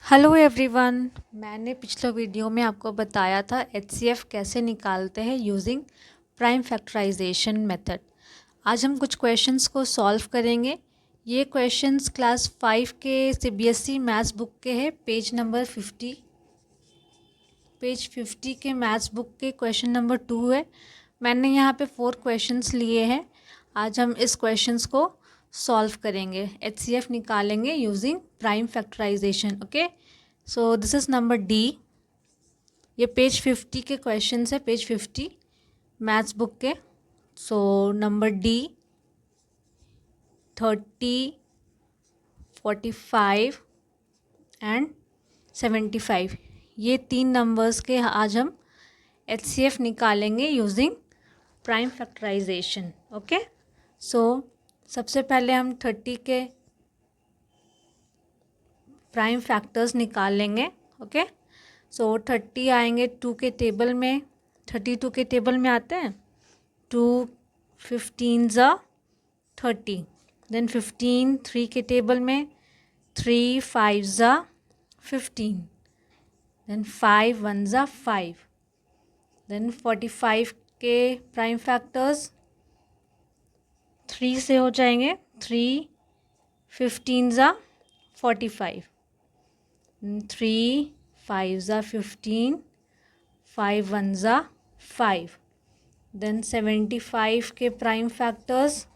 Hello everyone. मैंने पिछले video में आपको बताया था एचसीएफ कैसे निकालते हैं यूजिंग प्राइम फैक्टराइजेशन मेथड। आज हम कुछ क्वेश्चंस को सॉल्व करेंगे। ये क्वेश्चंस क्लास 5 के सीबीएसई मैथ्स बुक के हैं, पेज 50 के मैथ्स बुक के क्वेश्चन नंबर 2 है। मैंने यहाँ पे 4 क्वेश्चंस लिए हैं। आज हम इस क्वेश्चंस को सॉल्व करेंगे, एचसीएफ निकालेंगे using prime factorisation. Okay, so this is number D. ये पेज 50 के क्वेश्चंस है, पेज 50 मैथ्स बुक के। सो नंबर डी 30, 45 एंड 75, ये 3 नंबर्स के आज हम एचसीएफ निकालेंगे यूजिंग प्राइम फैक्टराइजेशन। ओके, सो सबसे पहले हम 30 के प्राइम फैक्टर्स निकाल लेंगे। ओके, सो 30 आएंगे 2 के टेबल में, 32 के टेबल में आते हैं। 2 15 ज़ा 30, देन 15 3 के टेबल में, 3 5 ज़ा 15, देन 5 1 ज़ा 5, देन 45 के प्राइम फैक्टर्स 3 से हो जाएंगे। 3 15 ज़ा 45, 3 5 ज़ा 15, 5 1 ज़ा 5, देन 75 के प्राइम फैक्टर्स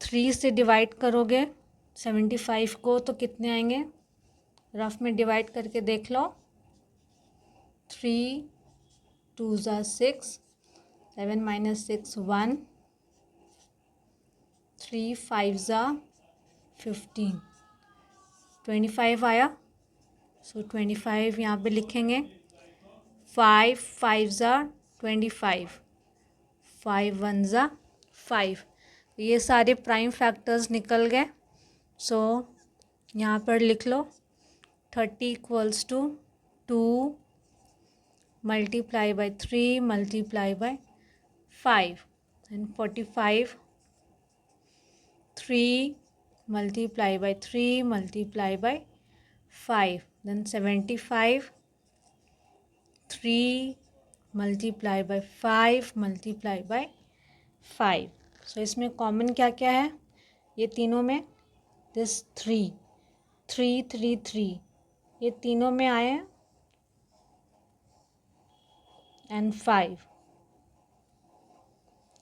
3 से डिवाइड करोगे 75 को तो कितने आएंगे, रफ में डिवाइड करके देख लो। 3 2 ज़ा 6, 7 माइनस 6 1, 3 5 ज़ा 15, 25 आया। सो 25 यहाँ पे लिखेंगे। 5 5 ज़ा 25, 5 1 ज़ा 5, ये सारे प्राइम फैक्टर्स निकल गए। सो यहाँ पर लिख लो 30 equals to 2 multiply by 3 multiply by 5, and 45 3 multiply by 3 multiply by 5, then 75 3 multiply by 5 multiply by 5। So इसमें कॉमन क्या क्या है, ये तीनों में दिस 3 3 3 3, ये तीनों में आए हैं, एंड 5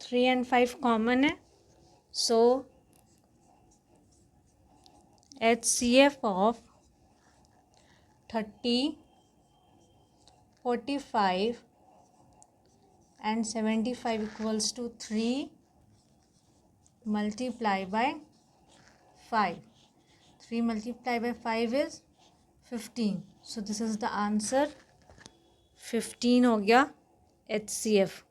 3 एंड 5 कॉमन है। सो HCF of 30 45 and 75 equals to 3 multiply by 5. 3 multiply by 5 is 15. So this is the answer, 15 हो गया HCF।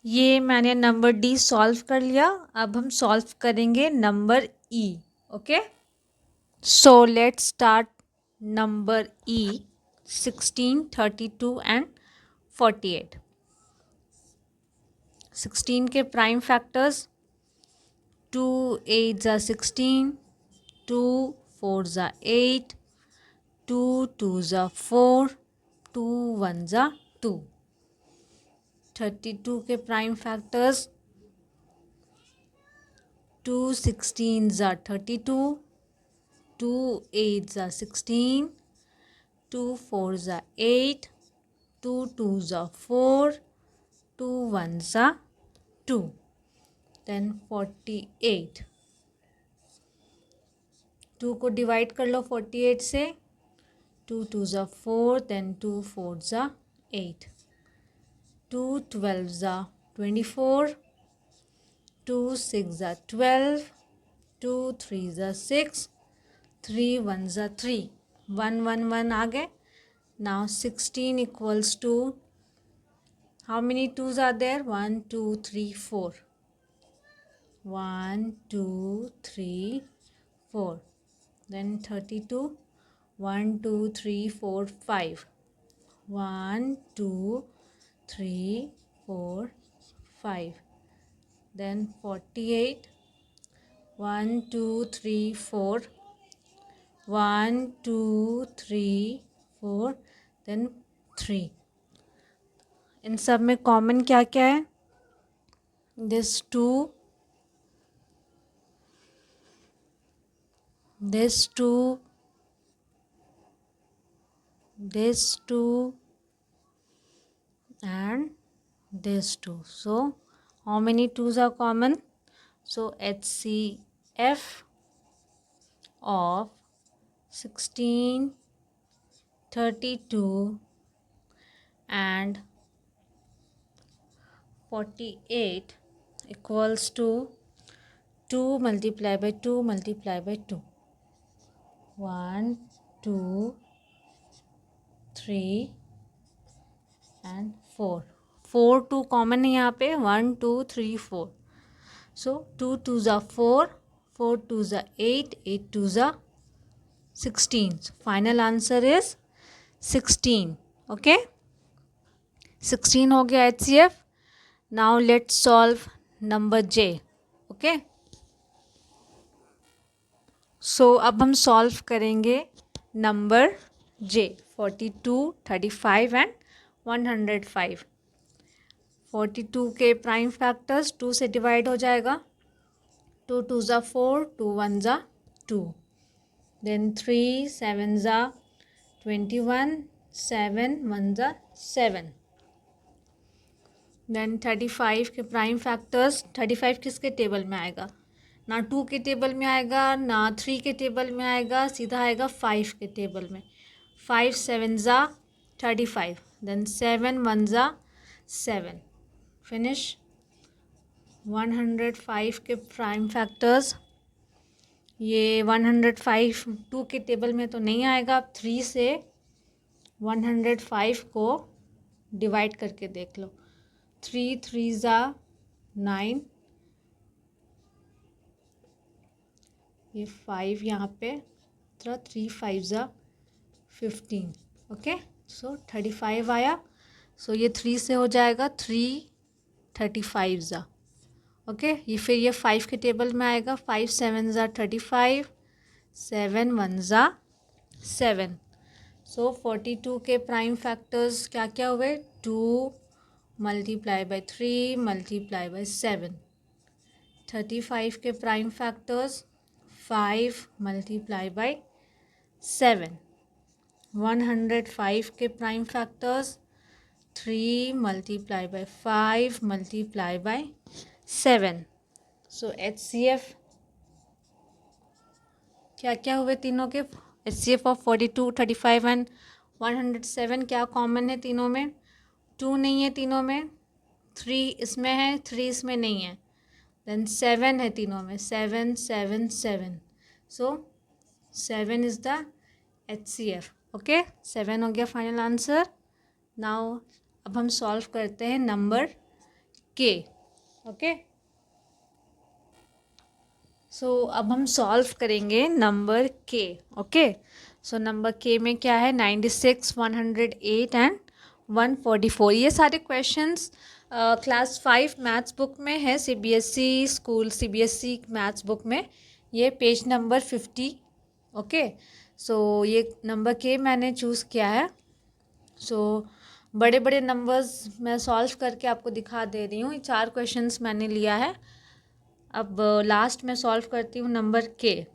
ये मैंने नंबर डी सॉल्व कर लिया। अब हम सॉल्व करेंगे number E. Okay, so let's start number E 16, 32 and 48। 16 के प्राइम फैक्टर्स 2 8 ज़ा 16, 2 4 ज़ा 8, 2 2 ज़ा 4, 2 1 ज़ा 2। 32 के प्राइम फैक्टर्स 2 16 ज़ा 32, 2 8 ज़ा 16, 2 4 ज़ा 8, 2 2 ज़ा 4, 2 1 ज़ा 2, देन 48। 2 को डिवाइड कर लो 48 से, 2 2 ज़ा 4, देन 2 4 ज़ा 8, 2 12 ज़ा 24, 2 6 ज़ा 12, 2 3 ज़ा 6, 3 1 ज़ा 3, 1 1 1 आ गए। Now 16 equals to, how many 2s are there, 1 2 3 4, 1 2 3 4, then 32, 1 2 3 4 5, 1 2 3 4 5, then 48, 1 2 3 4, 1 2 3 4, then 3। इन सब में कॉमन क्या क्या है? This 2, this 2, this 2 and this 2. So how many 2's are common? So HCF of 16, 32 and 48 equals to 2 multiplied by 2 multiplied by 2. 1 2 3 and 4. 4 2 common है यहाँ पे, 1 2 3 4. So 2 2s are 4, 4 2s are 8, 8 2s are 16. So final answer is 16. Okay, 16 हो गया HCF. Now let's solve number J. Okay, so अब हम solve करेंगे number J, 42, 35 and 105. 42 के prime factors 2 से डिवाइड हो जाएगा. 2 2s are 4, 2 1s are 2. Then 3 7s are 21, 7 1s are 7. Then 35 के प्राइम फैक्टर्स, 35 किसके टेबल में आएगा? ना 2 के टेबल में आएगा, ना 3 के टेबल में आएगा, सीधा आएगा 5 के टेबल में. 5 7s are 35. Then 7 1s are 7. Finish. 105 के प्राइम फैक्टर्स, ये 105 2 के टेबल में तो नहीं आएगा. आप 3 से 105 को डिवाइड करके देख लो. 3 3s are 9, ये 5 यहाँ पे, 3 5s are 15. ओके, सो 35 आया. सो ये 3 से हो जाएगा 3 35s are. ओके, ये फिर ये 5 के टेबल में आएगा. 5 7s are 35, 7 1s are 7. सो 42 के प्राइम फैक्टर्स क्या क्या हुए? 2 मल्टीप्लाई बाई 3 मल्टीप्लाई बाई 7. 35 के प्राइम फैक्टर्स 5 मल्टीप्लाई बाई 7. 105 के prime factors 3 multiply by 5 multiply by 7. So HCF क्या क्या हुए तीनों के? HCF ऑफ 42, 35 एंड 107 क्या कॉमन है तीनों में? 2 नहीं है तीनों में, 3 इसमें है, 3 इसमें नहीं है. देन 7 है तीनों में, 7 7 7. सो 7 इज़ द HCF. ओके, 7 हो गया फाइनल आंसर. नाउ अब हम सॉल्व करते हैं नंबर K. ओके, सो अब हम सॉल्व करेंगे number K. Okay, so number K में क्या है? 96, 108 एंड 144. ये सारे क्वेश्चंस क्लास 5 मैथ्स बुक में है, CBSE school CBSE maths book में. ये पेज नंबर 50. ओके, सो ये नंबर K मैंने चूज़ किया है. सो बड़े बड़े नंबर्स मैं सॉल्व करके आपको दिखा दे रही हूँ. 4 क्वेश्चंस मैंने लिया है. अब लास्ट में सॉल्व करती हूँ नंबर K.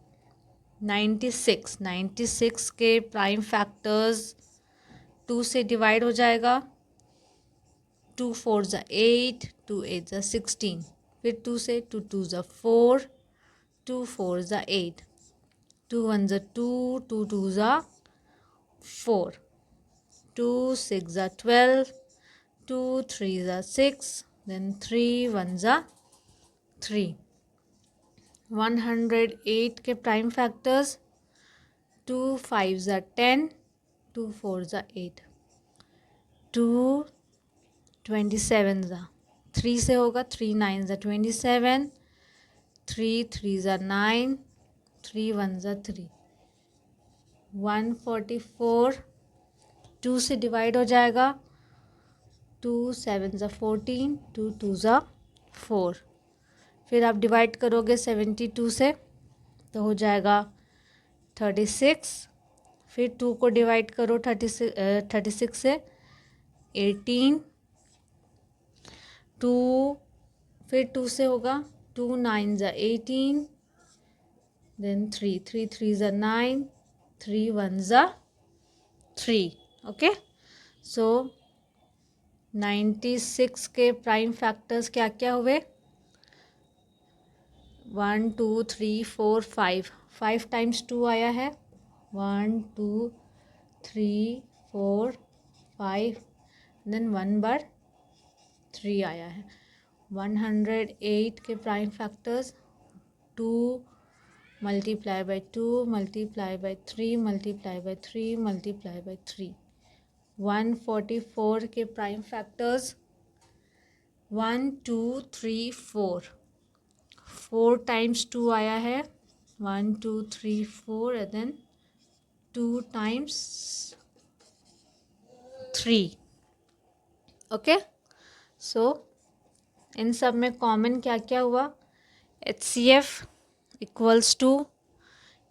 96, 96 के प्राइम फैक्टर्स 2 से डिवाइड हो जाएगा. 2 4s are 8, 2 8s are 16. फिर 2 से 2 2s are 4, 2 4s are 8, 2 1s are 2, 2 2s are 4, 2 6s are 12, 2 3s are 6, then 3 1s are 3. 108 के prime factors 2 5s are 10, 2 4s are 8, 2 27s are 3 से होगा, 3 9s are 27, 3 3s are 9, 3 1s are 3. 144 2 से divide हो जाएगा. 2 7s are 14, 2 2s are 4, फिर आप divide करोगे 72 से तो हो जाएगा 36। फिर 2 को डिवाइड करो 36 से 18। 2 फिर 2 से होगा 2 9 ज़ा 18, देन 3 3 3 ज़ा 9, 3 1 ज़ा 3। ओके, सो 96 के प्राइम फैक्टर्स क्या क्या हुए? 1 2 3 4 5, 5 टाइम्स 2 आया है, 1 2 3 4 5, देन 1 बार 3 आया है। 108 के prime factors 2 multiply bye 2 multiply by 3 multiply by 3 multiply by 3। 144 के प्राइम फैक्टर्स 1 2 3 4, 4 टाइम्स 2 आया है, 1 2 3 4 एंड देन 2 टाइम्स 3। ओके, सो इन सब में कॉमन क्या क्या हुआ? HCF इक्वल्स टू,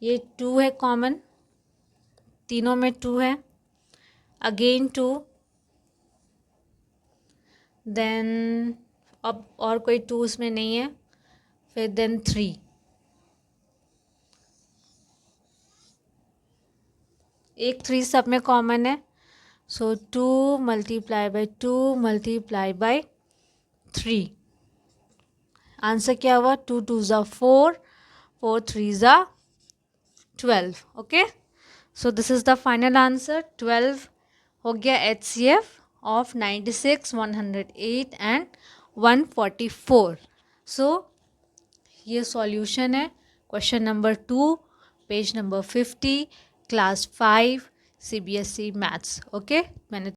ये 2 है कॉमन, तीनों में 2 है, अगेन 2, देन अब और कोई 2 उसमें नहीं है, फिर देन 3, एक 3 सब में कॉमन है, सो 2 multiply bye 2 multiply by 3। Answer क्या हुआ? 2 2 ज़ा 4, 4 3 ज़ा 12। Okay, so this is the final answer. 12 हो गया HCF ऑफ 96, 108 एंड 144। सो ये सॉल्यूशन है question number 2, page number 50, class 5 CBSE maths. Okay, मैंने